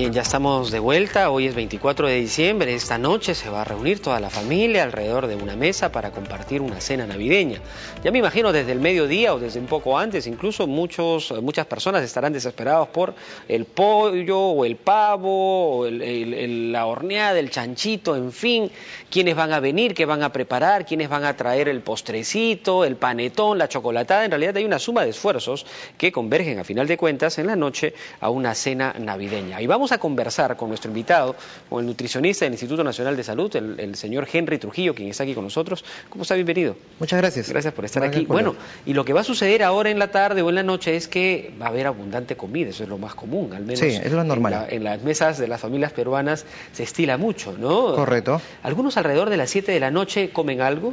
Bien, ya estamos de vuelta, hoy es 24 de diciembre, esta noche se va a reunir toda la familia alrededor de una mesa para compartir una cena navideña. Ya me imagino desde el mediodía o desde un poco antes, incluso muchas personas estarán desesperados por el pollo o el pavo, o la horneada, el chanchito, en fin, quiénes van a venir, qué van a preparar, quiénes van a traer el postrecito, el panetón, la chocolatada. En realidad hay una suma de esfuerzos que convergen a final de cuentas en la noche a una cena navideña. Y vamos a conversar con nuestro invitado, con el nutricionista del Instituto Nacional de Salud, el señor Henry Trujillo, quien está aquí con nosotros. ¿Cómo está? Bienvenido. Muchas gracias. Gracias por estar aquí. Bueno, y lo que va a suceder ahora en la tarde o en la noche es que va a haber abundante comida, eso es lo más común, al menos. Sí, es lo normal. En las mesas de las familias peruanas se estila mucho, ¿no? Correcto. Algunos alrededor de las 7 de la noche comen algo,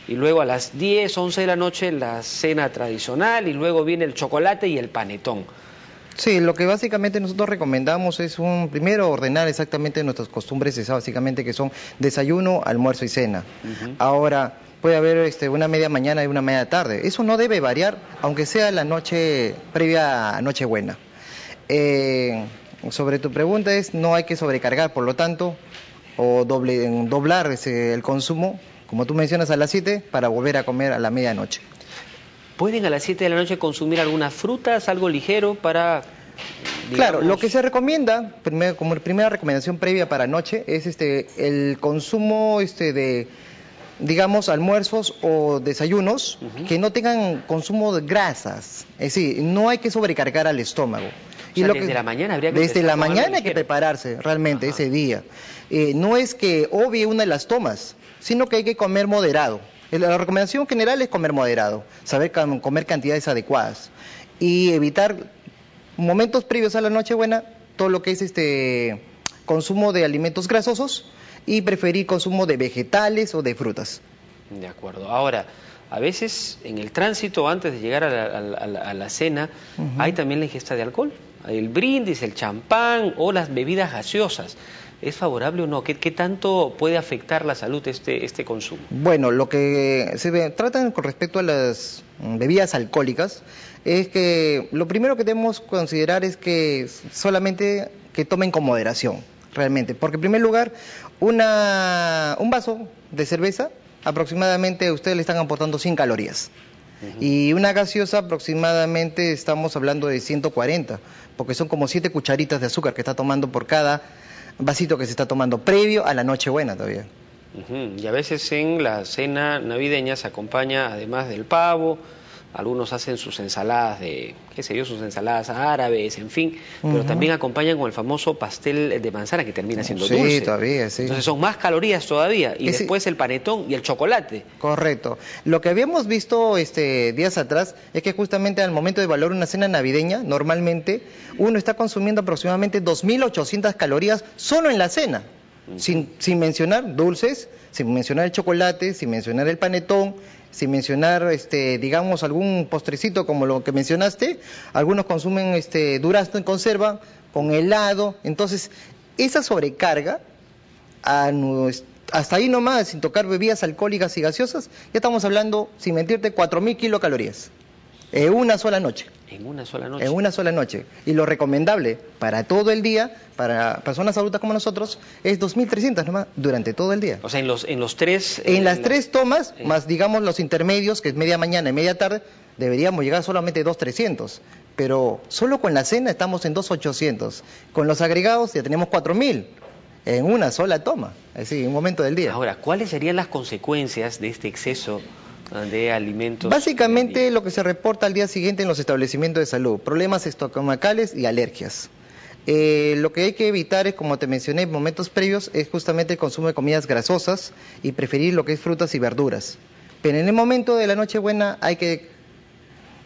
y luego a las 10, 11 de la noche la cena tradicional, y luego viene el chocolate y el panetón. Sí, lo que básicamente nosotros recomendamos es primero ordenar exactamente nuestras costumbres, básicamente que son desayuno, almuerzo y cena. Ahora, puede haber una media mañana y una media tarde. Eso no debe variar, aunque sea la noche previa a Nochebuena. Sobre tu pregunta no hay que sobrecargar, por lo tanto, o doblar el consumo, como tú mencionas, a las 7 para volver a comer a la medianoche. ¿Pueden a las 7 de la noche consumir algunas frutas, algo ligero para...? Digamos... Claro, lo que se recomienda, como primera recomendación previa para noche, es el consumo de, digamos, almuerzos o desayunos que no tengan consumo de grasas. Es decir, no hay que sobrecargar al estómago. O sea, desde la mañana habría que Desde la mañana hay que prepararse realmente ese día. No es que obvie una de las tomas, sino que hay que comer moderado. La recomendación general es comer moderado, saber comer cantidades adecuadas y evitar momentos previos a la Nochebuena todo lo que es consumo de alimentos grasosos y preferir consumo de vegetales o de frutas. De acuerdo. Ahora, a veces en el tránsito, antes de llegar a la cena, hay también la ingesta de alcohol, el brindis, el champán o las bebidas gaseosas. ¿Es favorable o no? ¿Qué tanto puede afectar la salud este consumo? Bueno, lo que se trata con respecto a las bebidas alcohólicas es que lo primero que debemos considerar es que solamente que tomen con moderación, realmente. Porque en primer lugar, un vaso de cerveza aproximadamente a ustedes le están aportando 100 calorías. Y una gaseosa aproximadamente estamos hablando de 140, porque son como 7 cucharitas de azúcar que está tomando por cada vasito que se está tomando previo a la Nochebuena todavía. Y a veces en la cena navideña se acompaña, además del pavo, algunos hacen sus ensaladas sus ensaladas árabes, en fin, pero también acompañan con el famoso pastel de manzana que termina siendo dulce. Sí, todavía, sí. Entonces son más calorías todavía, y después el panetón y el chocolate. Correcto. Lo que habíamos visto días atrás es que justamente al momento de evaluar una cena navideña, normalmente uno está consumiendo aproximadamente 2.800 calorías solo en la cena, sin mencionar dulces, sin mencionar el chocolate, sin mencionar el panetón, sin mencionar, digamos, algún postrecito como lo que mencionaste. Algunos consumen durazno en conserva, con helado. Entonces, esa sobrecarga, hasta ahí nomás, sin tocar bebidas alcohólicas y gaseosas, ya estamos hablando, sin mentirte, 4.000 kilocalorías en una sola noche. En una sola noche. En una sola noche. Y lo recomendable para todo el día, para personas adultas como nosotros, es 2.300 nomás durante todo el día. O sea, en los tres... En las tres tomas, más digamos los intermedios, que es media mañana y media tarde, deberíamos llegar solamente a 2.300. Pero solo con la cena estamos en 2.800. Con los agregados ya tenemos 4.000 en una sola toma, así, en un momento del día. Ahora, ¿cuáles serían las consecuencias de este exceso de alimentos? Básicamente lo que se reporta al día siguiente en los establecimientos de salud: problemas estomacales y alergias. Lo que hay que evitar es, como te mencioné en momentos previos, es justamente el consumo de comidas grasosas y preferir lo que es frutas y verduras. Pero en el momento de la Nochebuena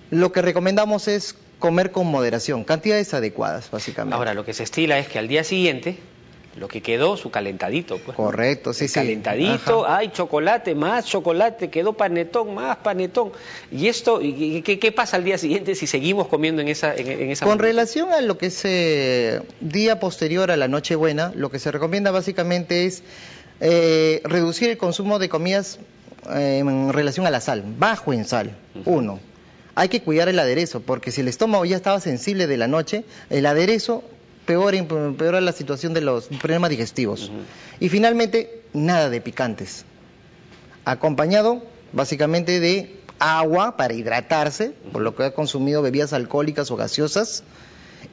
lo que recomendamos es comer con moderación, cantidades adecuadas, básicamente. Ahora, lo que se estila es que al día siguiente, lo que quedó, su calentadito, pues. Correcto, sí, sí. Calentadito, hay chocolate, más chocolate, quedó panetón, más panetón. ¿Y esto, qué pasa al día siguiente si seguimos comiendo en esa Con relación a lo que es día posterior a la Nochebuena, lo que se recomienda básicamente es reducir el consumo de comidas en relación a la sal, bajo en sal, uno. Hay que cuidar el aderezo, porque si el estómago ya estaba sensible de la noche, el aderezo empeora la situación de los problemas digestivos. Y finalmente, nada de picantes. Acompañado básicamente de agua para hidratarse, por lo que ha consumido bebidas alcohólicas o gaseosas,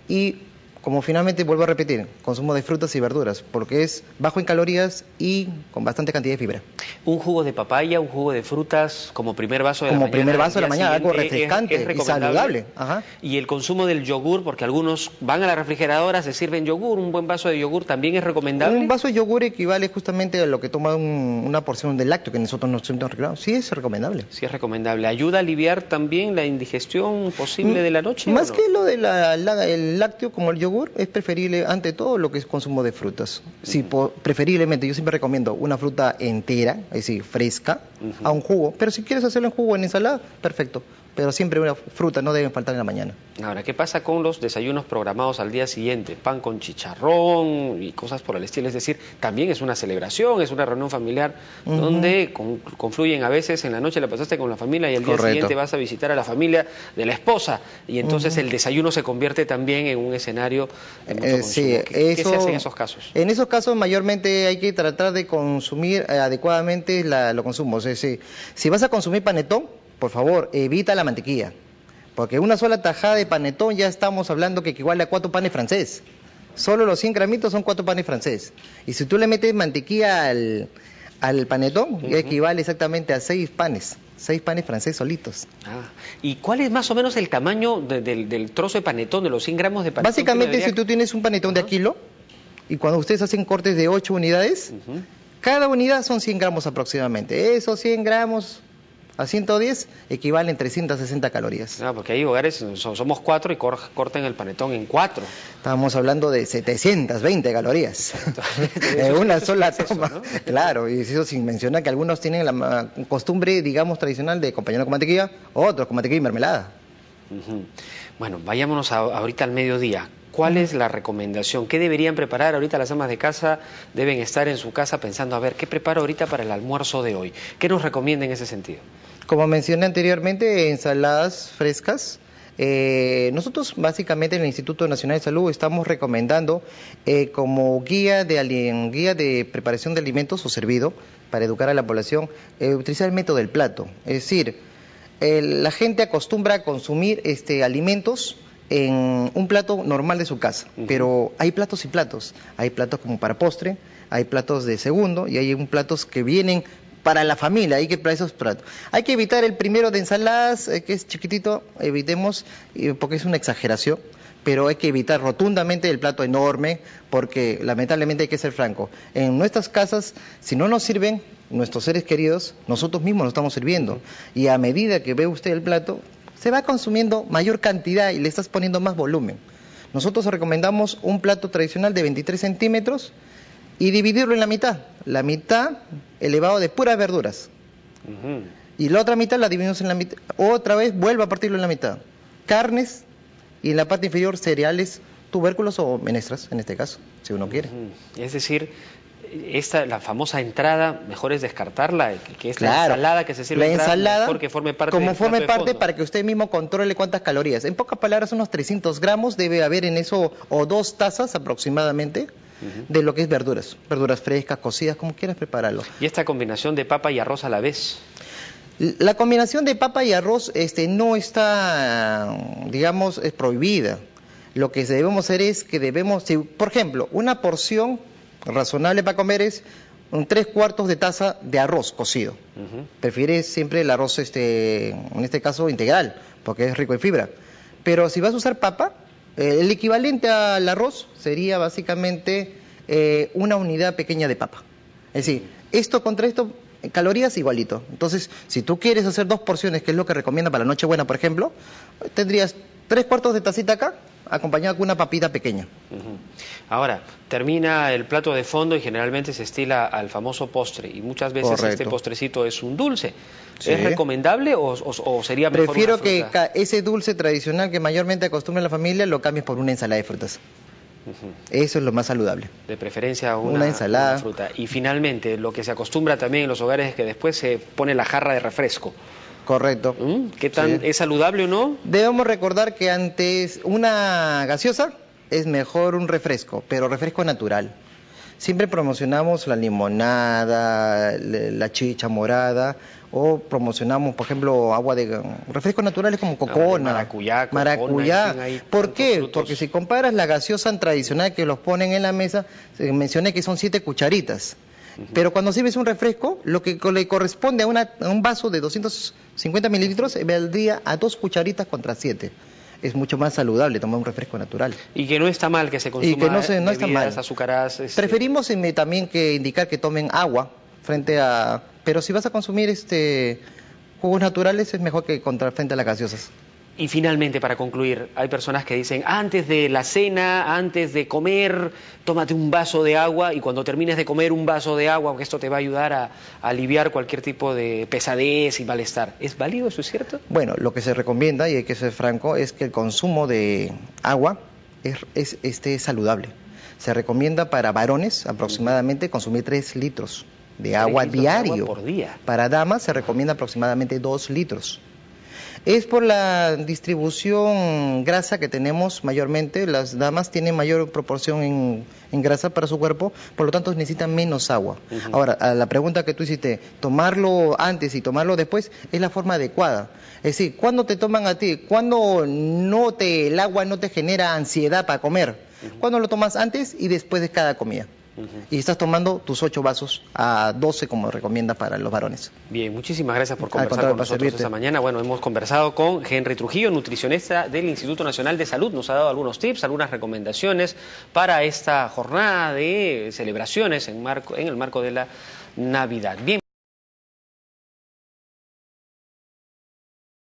y como finalmente vuelvo a repetir, consumo de frutas y verduras, porque es bajo en calorías y con bastante cantidad de fibra. Un jugo de papaya, un jugo de frutas como primer vaso de la mañana. Como primer vaso de la mañana, algo refrescante es y saludable. Ajá. Y el consumo del yogur, porque algunos van a la refrigeradora, se sirven yogur, un buen vaso de yogur también es recomendable. Un vaso de yogur equivale justamente a lo que toma una porción de lácteo que nosotros nos recomendamos. Sí, es recomendable. Sí, es recomendable. ¿Ayuda a aliviar también la indigestión posible de la noche? Más que lo de el lácteo como el yogur, es preferible ante todo lo que es consumo de frutas. Si preferiblemente, yo siempre recomiendo una fruta entera, es decir, fresca, a un jugo. Pero si quieres hacerlo en jugo, en ensalada, perfecto. Pero siempre una fruta, no deben faltar en la mañana. Ahora, ¿qué pasa con los desayunos programados al día siguiente? Pan con chicharrón y cosas por el estilo. Es decir, también es una celebración, es una reunión familiar donde confluyen a veces en la noche la pasaste con la familia y el día siguiente vas a visitar a la familia de la esposa. Y entonces el desayuno se convierte también en un escenario de mucho consumo. Sí, ¿Qué se hace en esos casos? En esos casos mayormente hay que tratar de consumir adecuadamente los consumos. Es decir, si vas a consumir panetón, por favor, evita la mantequilla, porque una sola tajada de panetón ya estamos hablando que equivale a 4 panes francés. Solo los 100 gramitos son 4 panes francés. Y si tú le metes mantequilla al panetón, ya equivale exactamente a 6 panes francés solitos. ¿Y cuál es más o menos el tamaño del trozo de panetón, de los 100 gramos de panetón? Básicamente, si tú tienes un panetón de a kilo, y cuando ustedes hacen cortes de 8 unidades, cada unidad son 100 gramos aproximadamente. Esos 100 gramos a 110 equivalen 360 calorías. Porque hay hogares, somos 4 y cortan el panetón en 4. Estamos hablando de 720 calorías en una sola toma. Eso, ¿no? Claro, y eso sin mencionar que algunos tienen la costumbre, digamos, tradicional de acompañarlo con mantequilla, otros con mantequilla y mermelada. Bueno, vayámonos ahorita al mediodía. ¿Cuál es la recomendación? ¿Qué deberían preparar? Ahorita las amas de casa deben estar en su casa pensando, a ver, ¿qué preparo ahorita para el almuerzo de hoy? ¿Qué nos recomienda en ese sentido? Como mencioné anteriormente, ensaladas frescas. Nosotros básicamente en el Instituto Nacional de Salud estamos recomendando como guía de preparación de alimentos o servido para educar a la población, utilizar el método del plato. Es decir, la gente acostumbra a consumir alimentos en un plato normal de su casa, pero hay platos y platos. Hay platos como para postre, hay platos de segundo y hay platos que vienen para la familia. Hay que para esos platos. Hay que evitar el primero de ensaladas, que es chiquitito, evitemos, porque es una exageración, pero hay que evitar rotundamente el plato enorme, porque lamentablemente hay que ser franco. En nuestras casas, si no nos sirven nuestros seres queridos, nosotros mismos nos estamos sirviendo. Y a medida que ve usted el plato, se va consumiendo mayor cantidad y le estás poniendo más volumen. Nosotros recomendamos un plato tradicional de 23 centímetros y dividirlo en la mitad elevado de puras verduras. Y la otra mitad la dividimos en la mitad, otra vez vuelvo a partirlo en la mitad. Carnes y en la parte inferior cereales, tubérculos o menestras, en este caso, si uno quiere. Es decir, la famosa entrada, mejor es descartarla, que es la ensalada que se sirve. La ensalada, mejor que forme parte como del forme plato de parte fondo, para que usted mismo controle cuántas calorías. En pocas palabras, unos 300 gramos debe haber en eso, o 2 tazas aproximadamente, de lo que es verduras frescas, cocidas, como quieras prepararlo. ¿Y esta combinación de papa y arroz a la vez? La combinación de papa y arroz no está, digamos, es prohibida. Lo que debemos hacer es que por ejemplo, una porción razonable para comer es 3/4 de taza de arroz cocido. Prefiere siempre el arroz, en este caso, integral, porque es rico en fibra. Pero si vas a usar papa, el equivalente al arroz sería básicamente una unidad pequeña de papa. Es decir, esto contra esto, calorías igualito. Entonces, si tú quieres hacer 2 porciones, que es lo que recomienda para la Nochebuena, por ejemplo, tendrías 3/4 de tacita acá, acompañado con una papita pequeña. Ahora, termina el plato de fondo y generalmente se estila al famoso postre, y muchas veces este postrecito es un dulce. Sí. ¿Es recomendable o sería mejor Prefiero una fruta? Que ese dulce tradicional que mayormente acostumbra la familia lo cambies por una ensalada de frutas. Eso es lo más saludable. De preferencia una ensalada. Una fruta. Y finalmente, lo que se acostumbra también en los hogares es que después se pone la jarra de refresco. Correcto. ¿Qué tan es saludable o no? Debemos recordar que antes una gaseosa es mejor un refresco, pero refresco natural. Siempre promocionamos la limonada, la chicha morada, o promocionamos, por ejemplo, agua de refrescos naturales como cocona, maracuyá. maracuyá. ¿Por qué? Frutos. Porque si comparas la gaseosa tradicional que los ponen en la mesa, mencioné que son 7 cucharitas. Pero cuando sirves un refresco, lo que le corresponde a un vaso de 250 mililitros, valdría a 2 cucharitas contra 7. Es mucho más saludable tomar un refresco natural. Y que no está mal que se consuma y que no está mal. bebidas azucaradas. Preferimos también que indicar que tomen agua frente a... Pero si vas a consumir jugos naturales, es mejor que frente a las gaseosas. Y finalmente, para concluir, hay personas que dicen, antes de la cena, antes de comer, tómate un vaso de agua, y cuando termines de comer un vaso de agua, porque esto te va a ayudar a aliviar cualquier tipo de pesadez y malestar. ¿Es válido? ¿Eso es cierto? Bueno, lo que se recomienda, y hay que ser franco, es que el consumo de agua es saludable. Se recomienda para varones aproximadamente consumir 3 litros de agua diario. De agua por día. Para damas se recomienda aproximadamente 2 litros. Es por la distribución grasa que tenemos mayormente. Las damas tienen mayor proporción en grasa para su cuerpo, por lo tanto necesitan menos agua. Ahora, a la pregunta que tú hiciste, tomarlo antes y tomarlo después, es la forma adecuada. Es decir, ¿cuándo te toman a ti? ¿Cuándo el agua no te genera ansiedad para comer? ¿Cuándo lo tomas antes y después de cada comida? Y estás tomando tus 8 vasos a 12 como recomienda para los varones. Bien, muchísimas gracias por conversar con nosotros esta mañana. Bueno, hemos conversado con Henry Trujillo, nutricionista del Instituto Nacional de Salud. Nos ha dado algunos tips, algunas recomendaciones para esta jornada de celebraciones en el marco de la Navidad. Bien.